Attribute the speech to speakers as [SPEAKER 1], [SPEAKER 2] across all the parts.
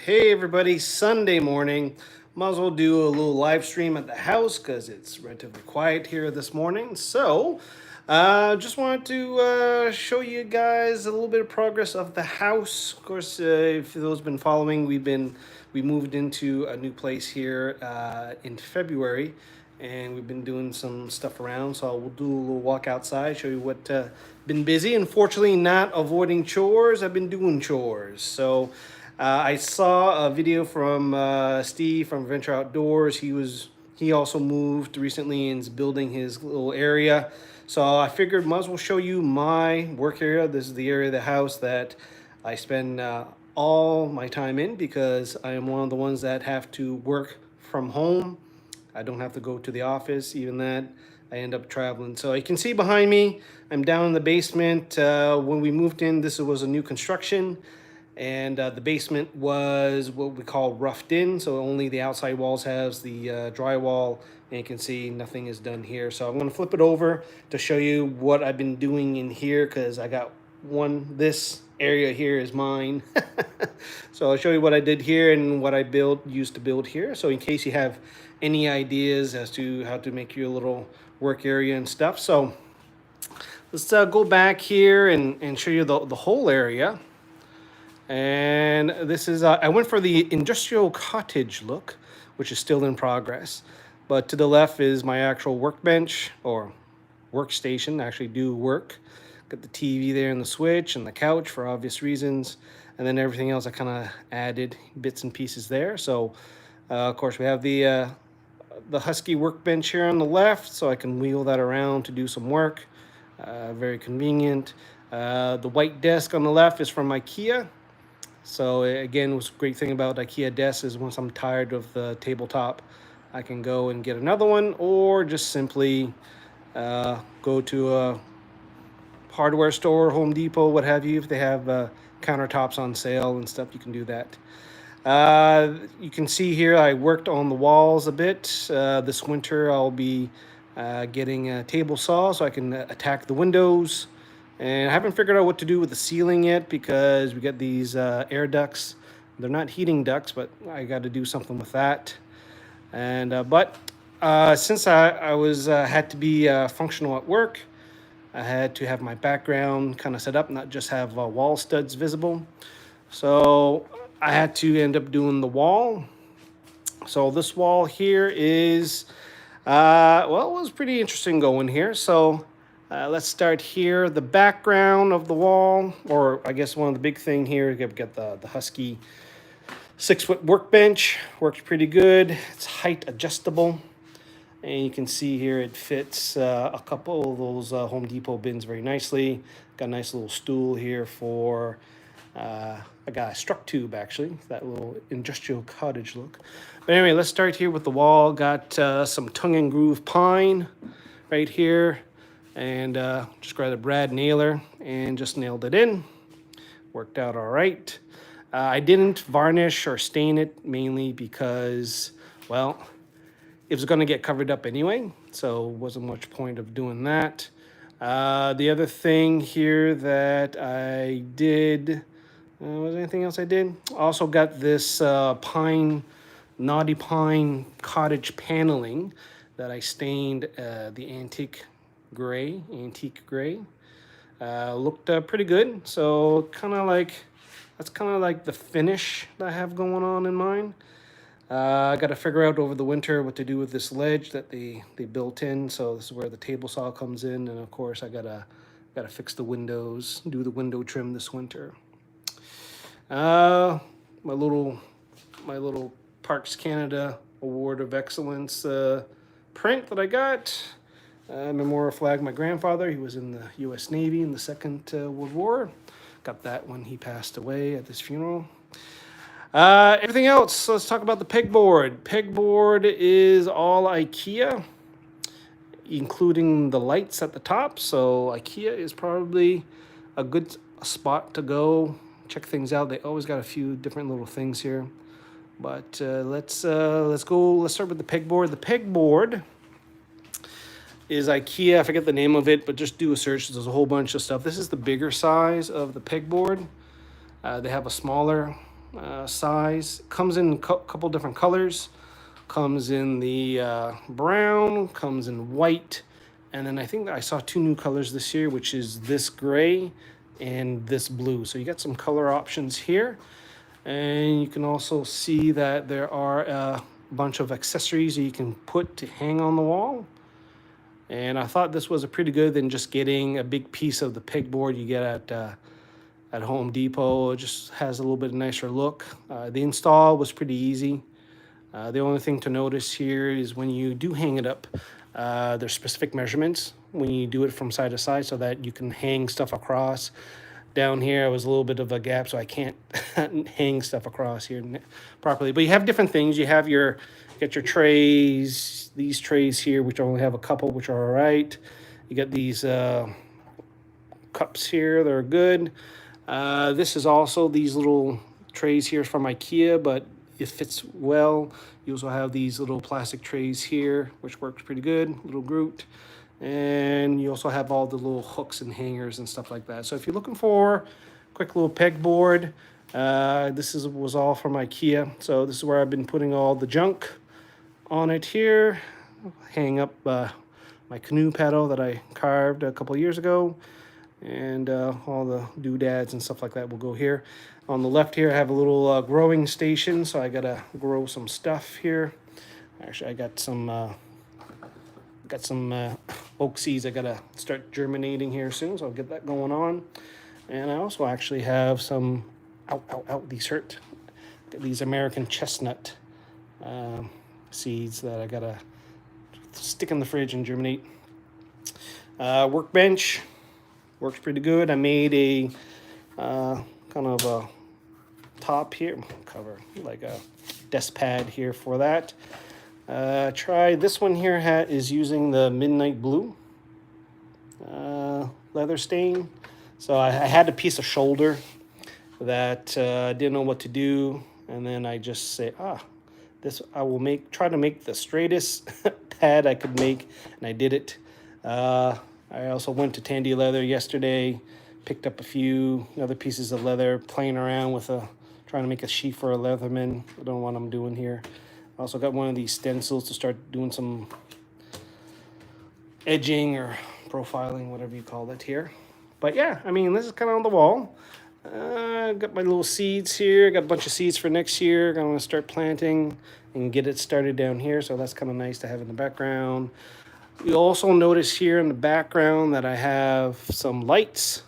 [SPEAKER 1] Hey everybody, Sunday morning. Might as well do a little live stream at the house because it's relatively quiet here this morning. So, just wanted to show you guys a little bit of progress of the house. Of course, if those been following, we moved into a new place here in February, and we've been doing some stuff around. So we'll do a little walk outside, show you what been busy. Unfortunately, not avoiding chores. I've been doing chores. So. I saw a video from Steve from Venture Outdoors. He also moved recently and is building his little area. So I figured might as well show you my work area. This is the area of the house that I spend all my time in because I am one of the ones that have to work from home. I don't have to go to the office. Even that, I end up traveling. So you can see behind me, I'm down in the basement. When we moved in, this was a new construction. And the basement was what we call roughed in, so only the outside walls has the drywall, and you can see nothing is done here. So I'm going to flip it over to show you what I've been doing in here, because I got this area here is mine. So I'll show you what I did here and what I used to build here. So in case you have any ideas as to how to make your little work area and stuff. So let's go back here and show you the whole area. And this is, I went for the industrial cottage look, which is still in progress. But to the left is my actual workbench or workstation. I actually do work. Got the TV there and the switch and the couch for obvious reasons. And then everything else I kind of added bits and pieces there. So, of course, we have the Husky workbench here on the left, so I can wheel that around to do some work. Very convenient. The white desk on the left is from IKEA. So again, what's a great thing about IKEA desks is once I'm tired of the tabletop, I can go and get another one, or just simply go to a hardware store, Home Depot, what have you. If they have countertops on sale and stuff, you can do that. You can see here I worked on the walls a bit. This winter I'll be getting a table saw so I can attack the windows. And I haven't figured out what to do with the ceiling yet because we got these air ducts. They're not heating ducts, but I got to do something with that. And since I was had to be functional at work, I had to have my background kind of set up, not just have wall studs visible. So I had to end up doing the wall. So this wall here is, well, it was pretty interesting going here. So let's start here. The background of the wall, or I guess one of the big thing here, you've got the Husky 6-foot workbench. Works pretty good. It's height adjustable. And you can see here it fits a couple of those Home Depot bins very nicely. Got a nice little stool here for, I got a struck tube actually, that little industrial cottage look. But anyway, let's start here with the wall. Got some tongue and groove pine right here. And just grabbed a brad nailer and just nailed it in. Worked out all right. I didn't varnish or stain it mainly because, well, it was going to get covered up anyway, so wasn't much point of doing that. The other thing here that I did, was there anything else I did? Also got this naughty pine cottage paneling that I stained the antique gray. Looked pretty good. So that's kind of like the finish that I have going on in mind. I got to figure out over the winter what to do with this ledge that they built in. So this is where the table saw comes in, and of course I gotta fix the windows, do the window trim this winter. My little Parks Canada Award of Excellence print that I got. Memorial flag, my grandfather, he was in the U.S. Navy in the Second World War. Got that when he passed away at this funeral. Everything else, let's talk about the pegboard. Pegboard is all IKEA, including the lights at the top. So IKEA is probably a good spot to go check things out. They always got a few different little things here. But let's start with the pegboard. The pegboard is IKEA. I forget the name of it, but just do a search. There's a whole bunch of stuff. This is the bigger size of the pegboard. They have a smaller size. Comes in a couple different colors. Comes in the brown, comes in white, and then I think that I saw two new colors this year, which is this gray and this blue. So you got some color options here. And you can also see that there are a bunch of accessories that you can put to hang on the wall. And I thought this was a pretty good than just getting a big piece of the pegboard you get at Home Depot. It just has a little bit nicer look. The install was pretty easy. The only thing to notice here is when you do hang it up, there's specific measurements when you do it from side to side so that you can hang stuff across. Down here, was a little bit of a gap, so I can't hang stuff across here properly. But you have different things. You have your trays, these trays here, which only have a couple, which are all right. You got these cups here, they're good. This is also these little trays here from IKEA, but it fits well. You also have these little plastic trays here, which works pretty good, little Groot. And you also have all the little hooks and hangers and stuff like that. So if you're looking for a quick little pegboard, was all from IKEA. So this is where I've been putting all the junk on it here. Hang up my canoe paddle that I carved a couple of years ago. And all the doodads and stuff like that will go here. On the left here, I have a little growing station, so I gotta grow some stuff here. Actually, I got some oak seeds I gotta start germinating here soon, so I'll get that going on. And I also actually have some these hurt. These American chestnut seeds that I gotta stick in the fridge and germinate. Workbench works pretty good. I made a kind of a top here, cover, like a desk pad here for that. Try this one here is using the Midnight Blue leather stain. So I had a piece of shoulder that I didn't know what to do, and then I just say, this I will try to make the straightest pad I could make, and I did it. I also went to Tandy Leather yesterday, picked up a few other pieces of leather, playing around with trying to make a sheath for a Leatherman. I don't know what I'm doing here. I also got one of these stencils to start doing some edging or profiling, whatever you call it here. But yeah, I mean, this is kind of on the wall. Got my little seeds here. Got a bunch of seeds for next year. I'm going to start planting and get it started down here. So that's kind of nice to have in the background. You'll also notice here in the background that I have some lights.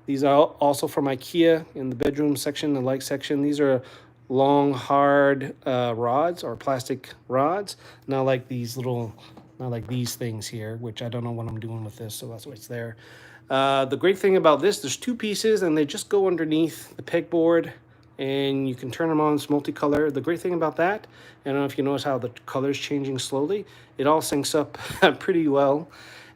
[SPEAKER 1] These are also from IKEA in the bedroom section, the light section. These are long, hard rods or plastic rods, not like these things here, which I don't know what I'm doing with this, so that's why it's there. The great thing about this, there's two pieces and they just go underneath the pegboard and you can turn them on. It's multicolor. The great thing about that, I don't know if you notice how the color's changing slowly, it all syncs up pretty well.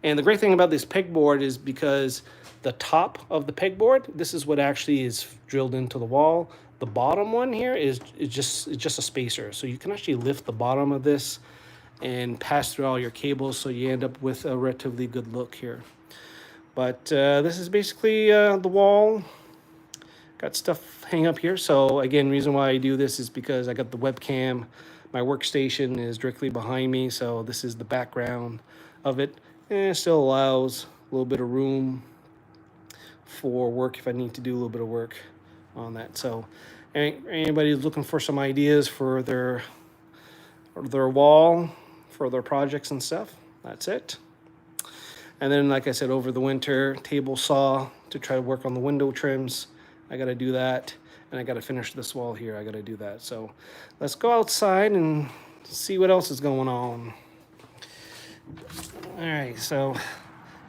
[SPEAKER 1] And the great thing about this pegboard is because the top of the pegboard, this is what actually is drilled into the wall. The bottom one here is just a spacer. So you can actually lift the bottom of this and pass through all your cables, so you end up with a relatively good look here. But this is basically the wall. Got stuff hanging up here. So again, reason why I do this is because I got the webcam. My workstation is directly behind me, so this is the background of it. And it still allows a little bit of room for work if I need to do a little bit of work on that. So anybody who's looking for some ideas for their wall, for their projects and stuff, that's it. And then, like I said, over the winter, table saw to try to work on the window trims. I got to do that. And I got to finish this wall here. I got to do that. So let's go outside and see what else is going on. All right, so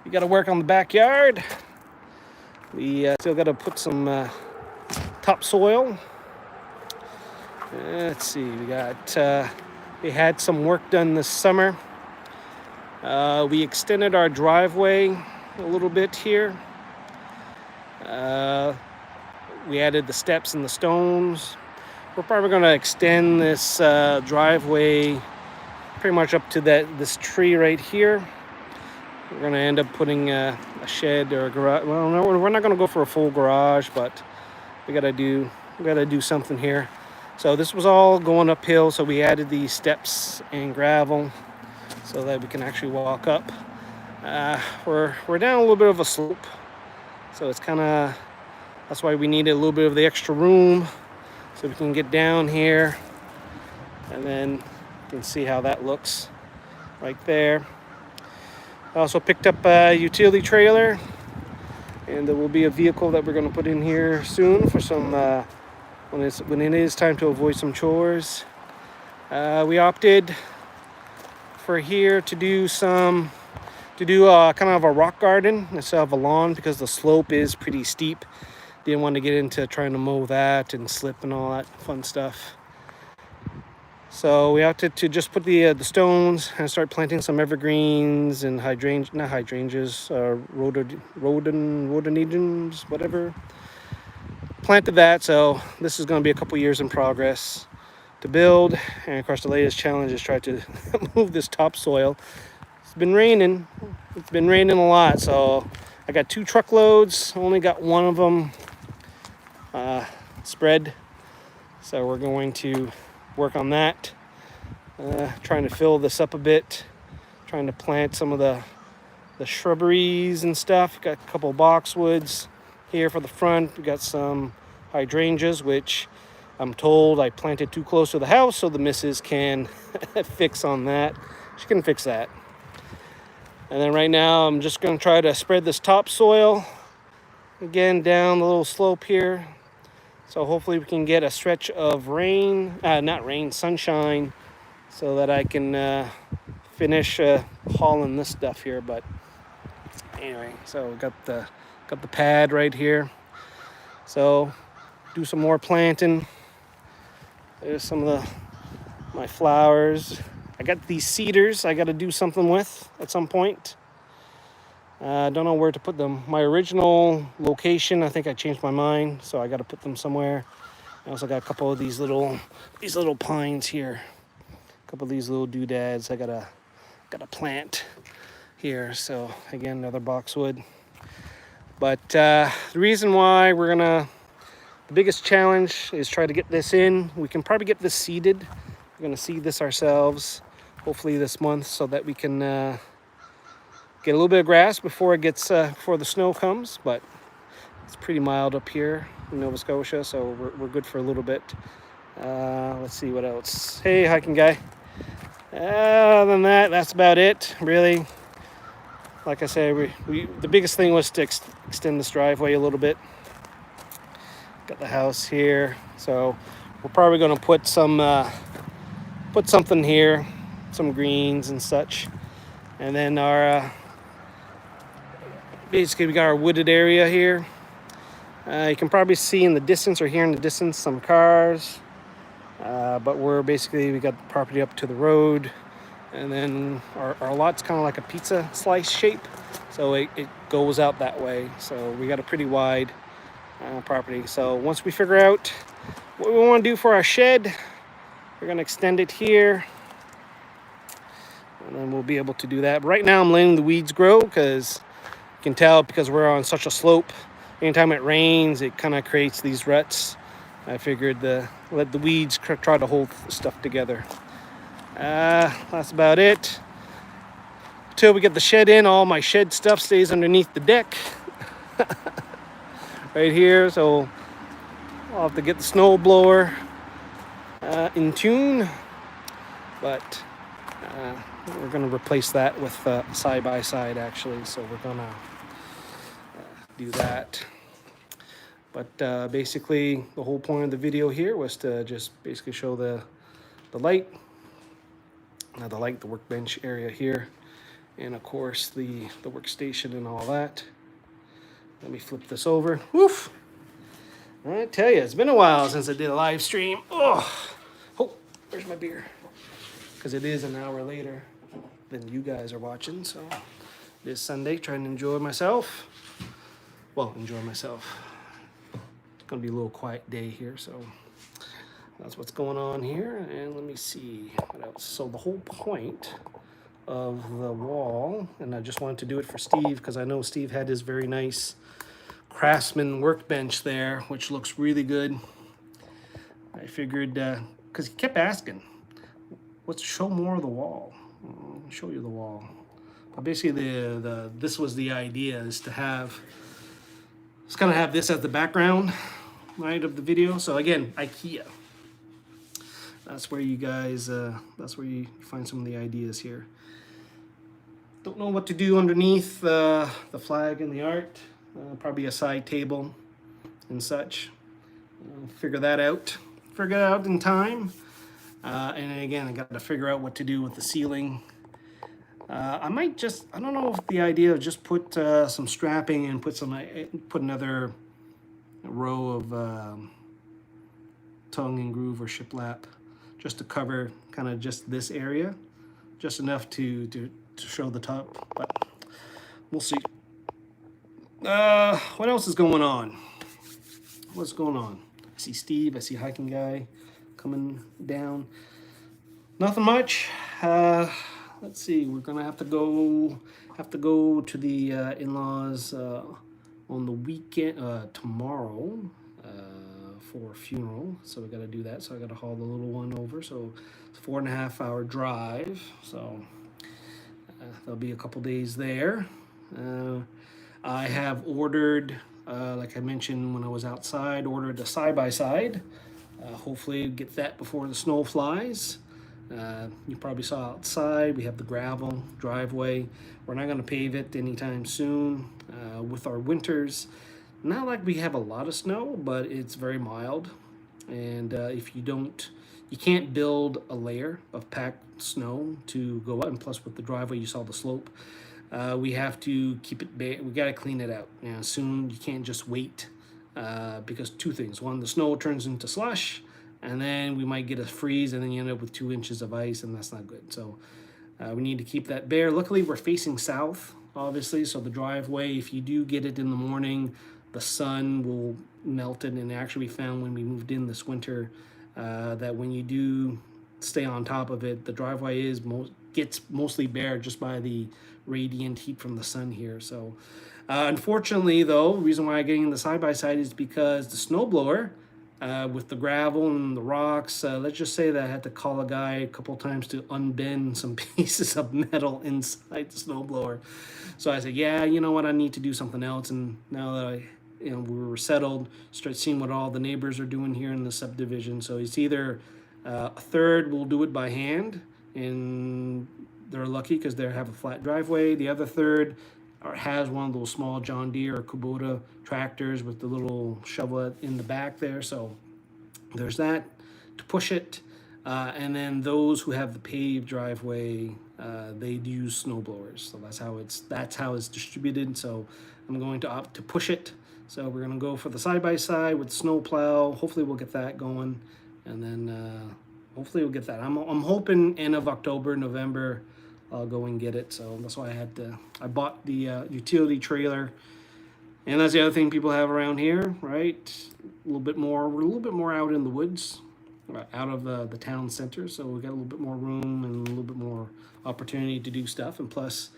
[SPEAKER 1] we got to work on the backyard. We still got to put some topsoil. Let's see, we had some work done this summer. We extended our driveway a little bit here. We added the steps and the stones. We're probably going to extend this driveway pretty much up to this tree right here. We're going to end up putting a shed or a garage. Well, no, we're not going to go for a full garage, but we got to do we got to do something here. So this was all going uphill, so we added these steps and gravel so that we can actually walk up. We're down a little bit of a slope, so it's kind of, that's why we needed a little bit of the extra room so we can get down here, and then you can see how that looks right there. I also picked up a utility trailer, and there will be a vehicle that we're going to put in here soon for some when it is time to avoid some chores. We opted for here to do kind of a rock garden instead of a lawn because the slope is pretty steep. Didn't want to get into trying to mow that and slip and all that fun stuff. So we opted to just put the stones and start planting some evergreens and rhododendrons, whatever. Planted that, so this is going to be a couple years in progress to build. And of course, the latest challenge is try to move this topsoil. It's been raining a lot, so I got 2 truckloads. Only got one of them spread, so we're going to work on that. Trying to fill this up a bit, trying to plant some of the shrubberies and stuff. Got a couple of boxwoods here for the front. We got some hydrangeas, which I'm told I planted too close to the house, so the missus can fix on that. She can fix that. And then right now I'm just going to try to spread this topsoil again down the little slope here. So hopefully we can get a stretch of sunshine, so that I can finish hauling this stuff here. But anyway, so we got the pad right here. So do some more planting. There's some of my flowers. I got these cedars I got to do something with at some point. I don't know where to put them. My original location, I think I changed my mind, so I got to put them somewhere. I also got a couple of these little pines here. A couple of these little doodads I gotta plant here. So again, another boxwood. But the reason why the biggest challenge is try to get this in. We can probably get this seeded. We're gonna seed this ourselves, hopefully this month, so that we can get a little bit of grass before the snow comes. But it's pretty mild up here in Nova Scotia, so we're good for a little bit. Let's see what else. Hey, hiking guy. Other than that, that's about it, really. Like I said, the biggest thing was to extend this driveway a little bit. Got the house here, so we're probably going to put something here, some greens and such. And then basically we got our wooded area here. You can probably see in the distance or hear in the distance some cars. But we got the property up to the road, and then our lot's kind of like a pizza slice shape, so it goes out that way. So we got a pretty wide property. So once we figure out what we want to do for our shed, we're going to extend it here, and then we'll be able to do that. But right now I'm letting the weeds grow, because you can tell, because we're on such a slope, anytime it rains it kind of creates these ruts. I figured let the weeds try to hold stuff together. That's about it. Until we get the shed in, all my shed stuff stays underneath the deck right here. So I'll have to get the snow blower in tune. But we're going to replace that with side-by-side, actually. So we're going to do that. But basically, the whole point of the video here was to just basically show the light, the workbench area here, and of course the workstation and all that. Let me flip this over. Woof! I tell you, it's been a while since I did a live stream. Oh, where's my beer? Because it is an hour later than you guys are watching, so it is Sunday, trying to enjoy myself. Well, enjoy myself. Gonna be a little quiet day here, so that's what's going on here. And let me see what else. So the whole point of the wall, and I just wanted to do it for Steve because I know Steve had his very nice Craftsman workbench there, which looks really good. I figured, because he kept asking, let's show more of the wall. I'll show you the wall. But basically, this was the idea, is to have, just kind of have this as the background, right, of the video. So again, IKEA. That's where you guys, that's where you find some of the ideas here. Don't know what to do underneath the flag and the art. Probably a side table and such. Figure that out. Figure it out in time. And then again, I got to figure out what to do with the ceiling. I might just, I don't know if the idea of just put some strapping and put another row of tongue and groove or shiplap just to cover kind of just this area, just enough to show the top, but we'll see. What else is going on? What's going on? I see Steve, I see Hiking Guy coming down. Nothing much. Let's see, we're gonna have to go to the in-laws on the weekend, tomorrow, for a funeral. So we gotta do that. So I gotta haul the little one over. So it's a 4.5 hour drive. So there'll be a couple days there. I have ordered, like I mentioned when I was outside, ordered a side-by-side. Hopefully get that before the snow flies. You probably saw outside, we have the gravel driveway. We're not going to pave it anytime soon. With our winters, not like we have a lot of snow, but it's very mild. And if you don't, you can't build a layer of packed snow to go up. And plus with the driveway, you saw the slope. We have to keep it bare. We got to clean it out. You know, soon you can't just wait because two things. One, the snow turns into slush, and then we might get a freeze, and then you end up with 2 inches of ice, and that's not good. So we need to keep that bare. Luckily, we're facing south, obviously, so the driveway, if you do get it in the morning, the sun will melt it. And actually we found when we moved in this winter that when you do stay on top of it, the driveway gets mostly bare just by the radiant heat from the sun here. So unfortunately though, the reason why I'm getting the side-by-side is because the snowblower, with the gravel and the rocks, let's just say that I had to call a guy a couple times to unbend some pieces of metal inside the snowblower. So I said, yeah, you know what, I need to do something else. And now that we were settled, start seeing what all the neighbors are doing here in the subdivision. So it's either a third will do it by hand, and they're lucky because they have a flat driveway. The other third has one of those small John Deere or Kubota tractors with the little shovel in the back there. So there's that to push it. And then those who have the paved driveway, they use snow blowers. So that's how it's distributed. So I'm going to opt to push it. So we're going to go for the side-by-side with snow plow. Hopefully we'll get that going. And then hopefully we'll get that. I'm hoping end of October, November, I'll go and get it. So that's why I bought the utility trailer. And that's the other thing people have around here, right? We're a little bit more out in the woods, out of the town center. So we got a little bit more room and a little bit more opportunity to do stuff. And plus,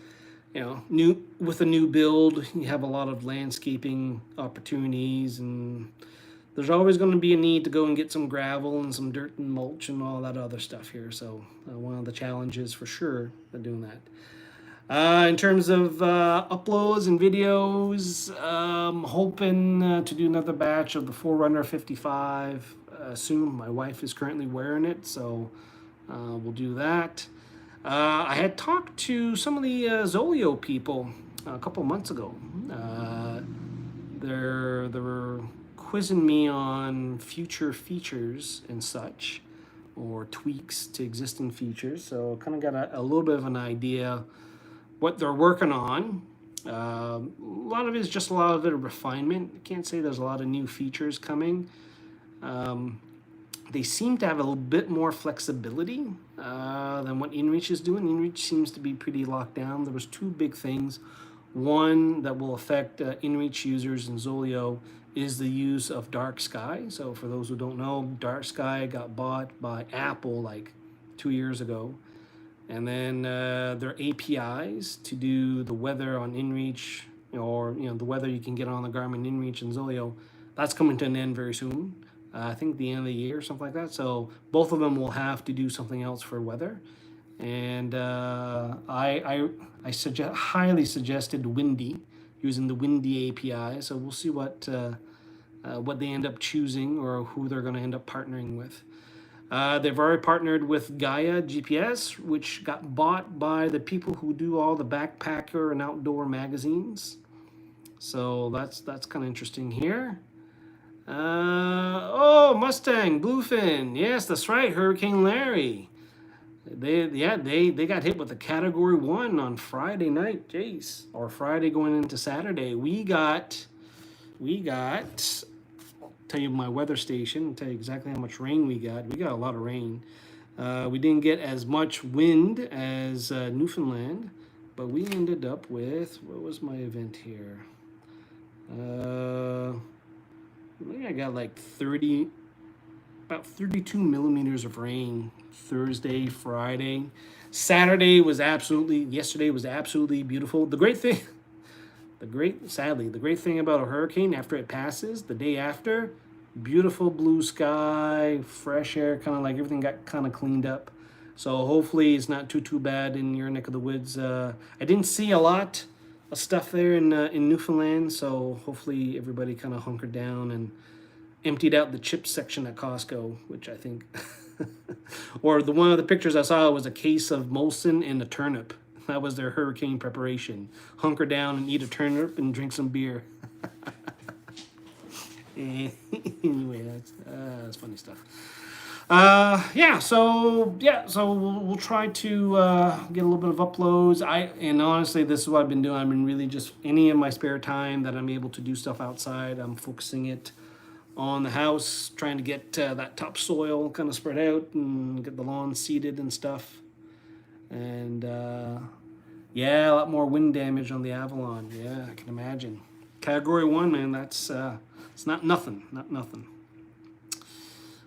[SPEAKER 1] with a new build, you have a lot of landscaping opportunities, and there's always going to be a need to go and get some gravel and some dirt and mulch and all that other stuff here. So one of the challenges for sure of doing that. In terms of uploads and videos, hoping to do another batch of the 4Runner 55 soon. My wife is currently wearing it, so we'll do that. I had talked to some of the Zoleo people a couple months ago. They were quizzing me on future features and such, or tweaks to existing features. So kind of got a little bit of an idea what they're working on. A lot of it is just a lot of it of refinement. I can't say there's a lot of new features coming. They seem to have a little bit more flexibility than what inReach is doing. inReach seems to be pretty locked down. There was 2 big things. One that will affect inReach users in Zoleo is the use of dark sky. So for those who don't know, dark sky got bought by Apple like 2 years ago. And then their APIs to do the weather on inReach, or the weather you can get on the Garmin inReach and Zoleo, that's coming to an end very soon. I think the end of the year or something like that. So both of them will have to do something else for weather. And highly suggested Windy, using the Windy API. So we'll see what they end up choosing or who they're going to end up partnering with. They've already partnered with Gaia GPS, which got bought by the people who do all the backpacker and outdoor magazines. So that's kind of interesting here. Oh, Mustang, Bluefin. Yes, that's right, Hurricane Larry. They got hit with a Category 1 on Friday night, Jace. Or Friday going into Saturday. I'll tell you my weather station, tell you exactly how much rain we got. We got a lot of rain. We didn't get as much wind as Newfoundland, but we ended up with, what was my event here? I think I got like about 32 millimeters of rain Thursday, Friday. Yesterday was absolutely beautiful. The great thing about a hurricane, after it passes, the day after, beautiful blue sky, fresh air, kind of like everything got kind of cleaned up. So hopefully it's not too bad in your neck of the woods. I didn't see a lot of stuff there in Newfoundland, so hopefully everybody kind of hunkered down and emptied out the chips section at Costco, which I think, or the one of the pictures I saw was a case of Molson and a turnip. That was their hurricane preparation. Hunker down and eat a turnip and drink some beer. Anyway, that's funny stuff. So we'll try to get a little bit of uploads. And honestly, this is what I've been doing. I've been really just any of my spare time that I'm able to do stuff outside, I'm focusing it on the house, trying to get that topsoil kind of spread out and get the lawn seeded and stuff. And a lot more wind damage on the Avalon. Yeah, I can imagine. Category 1, man, that's it's not nothing.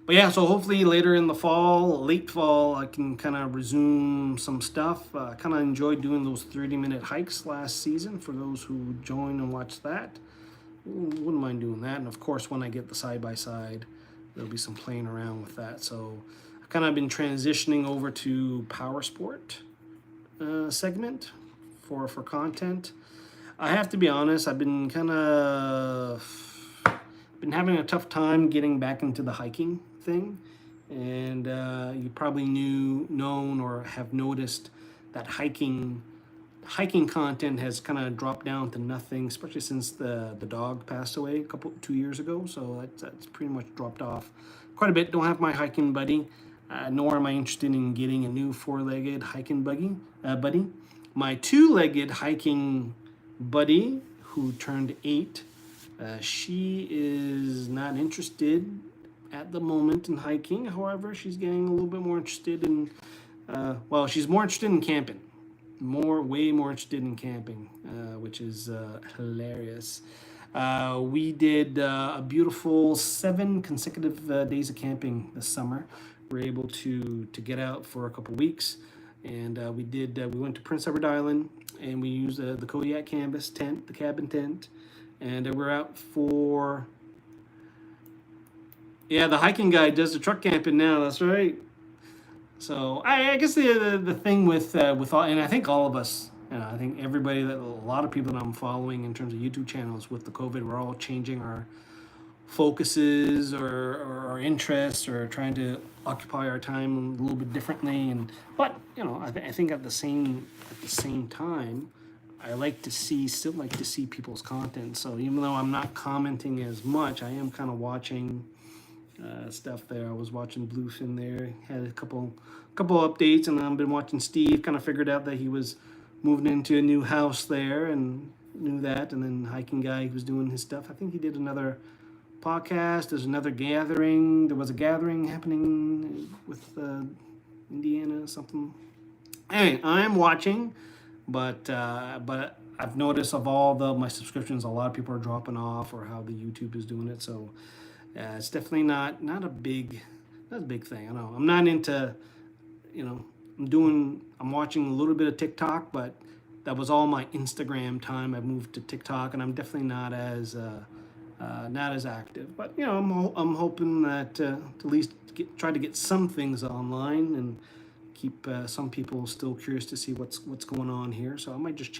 [SPEAKER 1] But yeah, so hopefully later in the late fall, I can kind of resume some stuff. I kind of enjoyed doing those 30-minute hikes last season for those who joined and watched that. Wouldn't mind doing that. And of course, when I get the side-by-side, there'll be some playing around with that. So I've kind of been transitioning over to power sport segment for content. I have to be honest, I've been having a tough time getting back into the hiking thing. And you probably known or have noticed that hiking content has kind of dropped down to nothing, especially since the dog passed away 2 years ago. So that's pretty much dropped off quite a bit. Don't have my hiking buddy, nor am I interested in getting a new 4-legged hiking buddy. My 2-legged hiking buddy, who turned 8, she is not interested at the moment in hiking. However, she's getting a little bit more interested in, she's more interested in camping. Way more interested in camping, which is hilarious. We did a beautiful 7 consecutive days of camping this summer. We were able to get out for a couple weeks, and we went to Prince Edward Island, and we used the Kodiak canvas tent, the cabin tent, and we're out for, the hiking guy does the truck camping now. That's right. So I guess the thing with all, and I think all of us, I think everybody, a lot of people that I'm following in terms of YouTube channels with the COVID, we're all changing our focuses or our interests, or trying to occupy our time a little bit differently. But I think at the same time, I still like to see people's content. So even though I'm not commenting as much, I am kind of watching stuff there. I was watching Bluefin there, had a couple updates, and then I've been watching Steve. Kind of figured out that he was moving into a new house there, and knew that. And then hiking guy, he was doing his stuff. I think he did another podcast. There's another gathering. There was a gathering happening with Indiana something. Anyway, I'm watching, but I've noticed of all my subscriptions, a lot of people are dropping off, or how the YouTube is doing it. So it's definitely not a big thing. I know I'm not into, I'm watching a little bit of TikTok, but that was all my Instagram time. I moved to TikTok, and I'm definitely not as not as active. But you know, I'm hoping that at least try to get some things online and keep some people still curious to see what's going on here. So I might just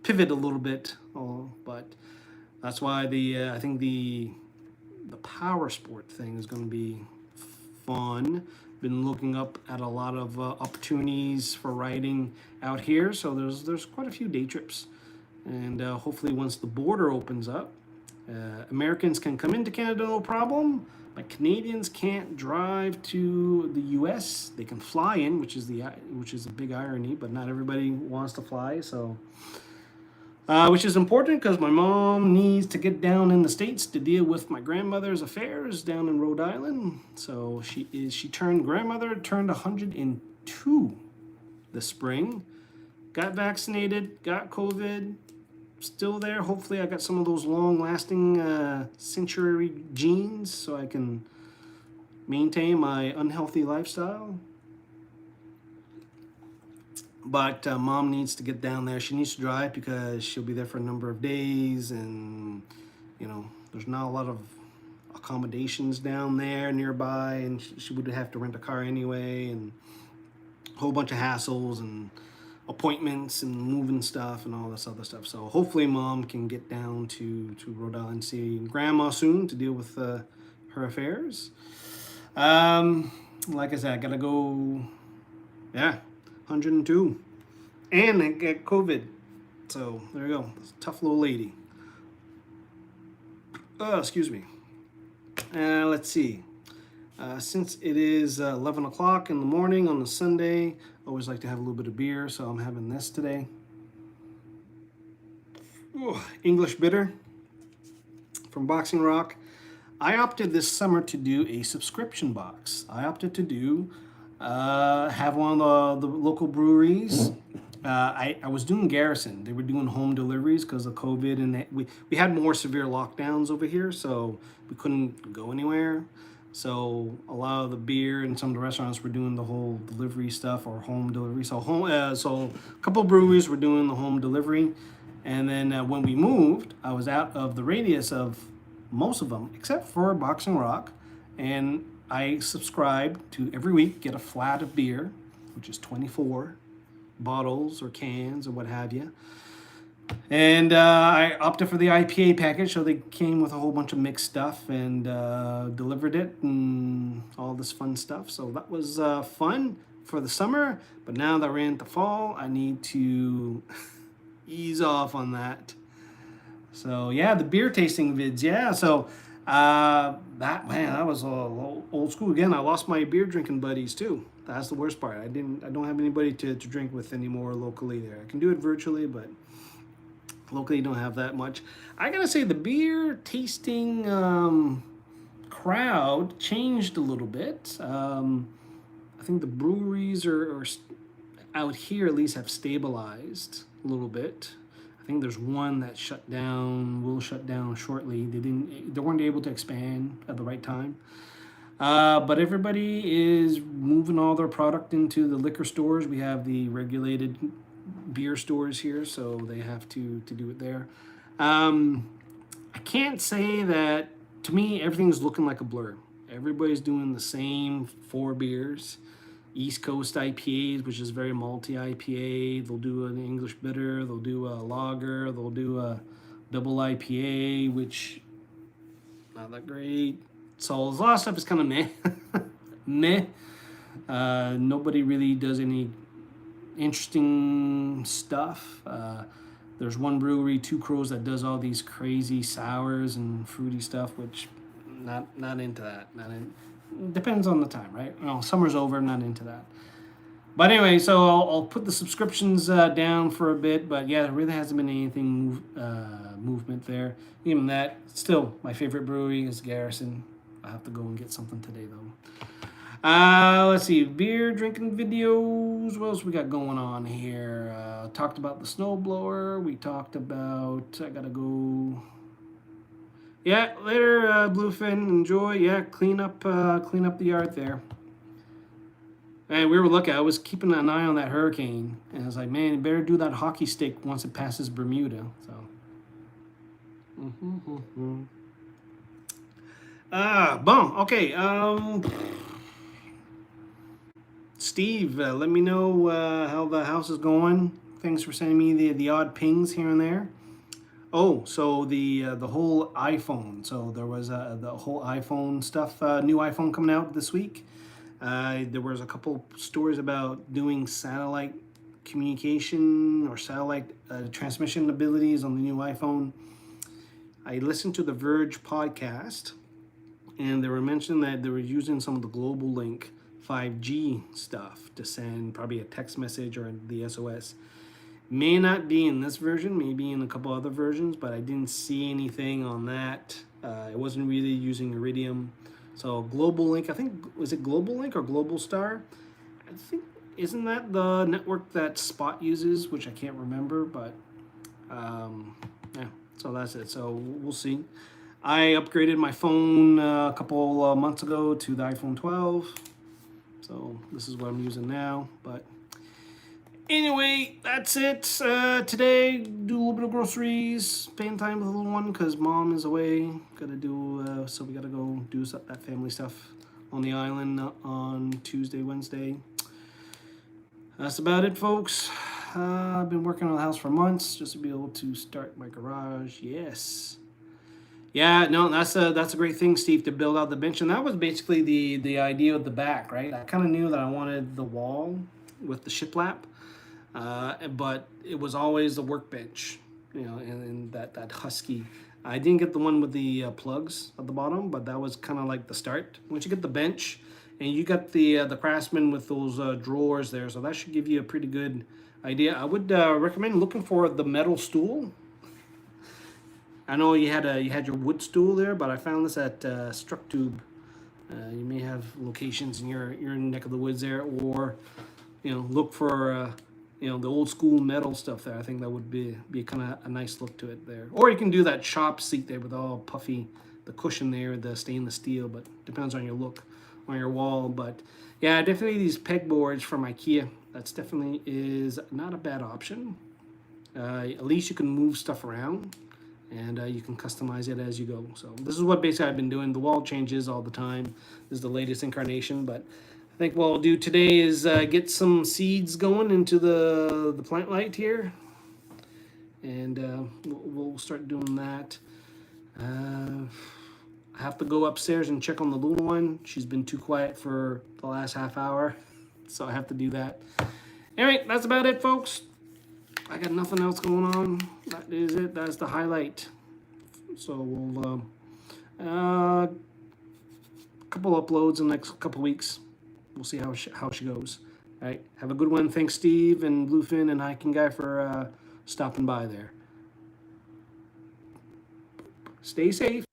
[SPEAKER 1] pivot a little bit. But that's why I think the power sport thing is going to be fun. Been looking up at a lot of opportunities for riding out here, so there's quite a few day trips, and hopefully once the border opens up, Americans can come into Canada no problem, but Canadians can't drive to the U.S. They can fly in, which is a big irony, but not everybody wants to fly, so. Which is important because my mom needs to get down in the States to deal with my grandmother's affairs down in Rhode Island. So grandmother turned 102 this spring. Got vaccinated, got COVID, still there. Hopefully I got some of those long-lasting century genes so I can maintain my unhealthy lifestyle. But mom needs to get down there. She needs to drive because she'll be there for a number of days, and you know, there's not a lot of accommodations down there nearby, and she would have to rent a car anyway, and a whole bunch of hassles and appointments and moving stuff and all this other stuff. So hopefully mom can get down to Rhode Island, see grandma soon to deal with her affairs. Like I said, I gotta go. Yeah. 102, and I get COVID. So there you go. Tough little lady. Excuse me. Let's see. Since it is 11 o'clock in the morning on a Sunday, I always like to have a little bit of beer, so I'm having this today. Ooh, English bitter from Boxing Rock. I opted this summer to do a subscription box. I opted to do have one of the local breweries. I was doing Garrison. They were doing home deliveries because of COVID, and we had more severe lockdowns over here, so we couldn't go anywhere. So a lot of the beer and some of the restaurants were doing the whole delivery stuff or home delivery. So so a couple of breweries were doing the home delivery, and then when we moved, I was out of the radius of most of them except for Boxing Rock, and I subscribe to every week get a flat of beer, which is 24 bottles or cans or what have you. And I opted for the IPA package, so they came with a whole bunch of mixed stuff and delivered it and all this fun stuff. So that was fun for the summer, but now that we're into fall, I need to ease off on that. So yeah, the beer tasting vids, yeah. So that was old school again. I lost my beer drinking buddies too. That's the worst part. I don't have anybody to drink with anymore locally there. I can do it virtually, but locally don't have that much. I gotta say the beer tasting crowd changed a little bit. I think the breweries are out here at least have stabilized a little bit. I think there's one that will shut down shortly. They weren't able to expand at the right time. But everybody is moving all their product into the liquor stores. We have the regulated beer stores here, so they have to do it there. I can't say that, to me, everything's looking like a blur. Everybody's doing the same 4 beers. East Coast IPAs, which is very malty IPA. They'll do an English bitter. They'll do a lager. They'll do a double IPA, which not that great. So a lot of stuff is kind of meh. Meh. Nobody really does any interesting stuff. There's one brewery, Two Crows, that does all these crazy sours and fruity stuff, which not into that. Depends on the time, right? Summer's over. I'm not into that. But anyway, so I'll put the subscriptions down for a bit. But yeah, there really hasn't been anything movement there. Even that, still my favorite brewery is Garrison. I have to go and get something today though. Let's see, beer drinking videos. What else we got going on here? Talked about the snowblower. We talked about. I gotta go. Yeah, later, Bluefin. Enjoy. Yeah, clean up the yard there. And we were looking. I was keeping an eye on that hurricane, and I was like, man, you better do that hockey stick once it passes Bermuda. So. Bon. Okay. Steve, let me know how the house is going. Thanks for sending me the odd pings here and there. Oh, so the whole iPhone. So there was the whole iPhone stuff. New iPhone coming out this week. There was a couple stories about doing satellite communication or satellite transmission abilities on the new iPhone. I listened to the Verge podcast, and they were mentioning that they were using some of the Global Link 5G stuff to send probably a text message or the SOS. May not be in this version, maybe in a couple other versions, but I didn't see anything on that. It wasn't really using Iridium. So Global Link, I think, was it Global Link or Global Star? I think, isn't that the network that Spot uses, which I can't remember, but yeah, so that's it. So we'll see. I upgraded my phone a couple months ago to the iPhone 12. So this is what I'm using now. But anyway, that's it. Today, do a little bit of groceries, spend time with the little one because mom is away. Gotta do, so we gotta go do that family stuff on the island on Tuesday, Wednesday. That's about it, folks. I've been working on the house for months just to be able to start my garage. Yes. Yeah, no, that's a great thing, Steve, to build out the bench, and that was basically the idea of the back, right? I kind of knew that I wanted the wall with the shiplap, but it was always the workbench, and that husky. I didn't get the one with the plugs at the bottom, but that was kind of like the start. Once you get the bench, and you got the Craftsman with those drawers there, so that should give you a pretty good idea. I would recommend looking for the metal stool. I know you had your wood stool there, but I found this at Structube. You may have locations in your neck of the woods there, or look for the old school metal stuff there. I think that would be kind of a nice look to it there. Or you can do that shop seat there with all puffy, the cushion there, the stainless steel. But depends on your look on your wall. But yeah, definitely these pegboards from IKEA. That's definitely is not a bad option. At least you can move stuff around, and you can customize it as you go. So this is what basically I've been doing. The wall changes all the time. This is the latest incarnation, but I think what I'll do today is get some seeds going into the plant light here, and we'll start doing that. I have to go upstairs and check on the little one. She's been too quiet for the last half hour, so I have to do that. Anyway, that's about it, folks. I got nothing else going on. That is it. That's the highlight. So we'll couple uploads in the next couple weeks. We'll see how she goes. All right. Have a good one. Thanks, Steve and Bluefin and Hiking Guy for stopping by there. Stay safe.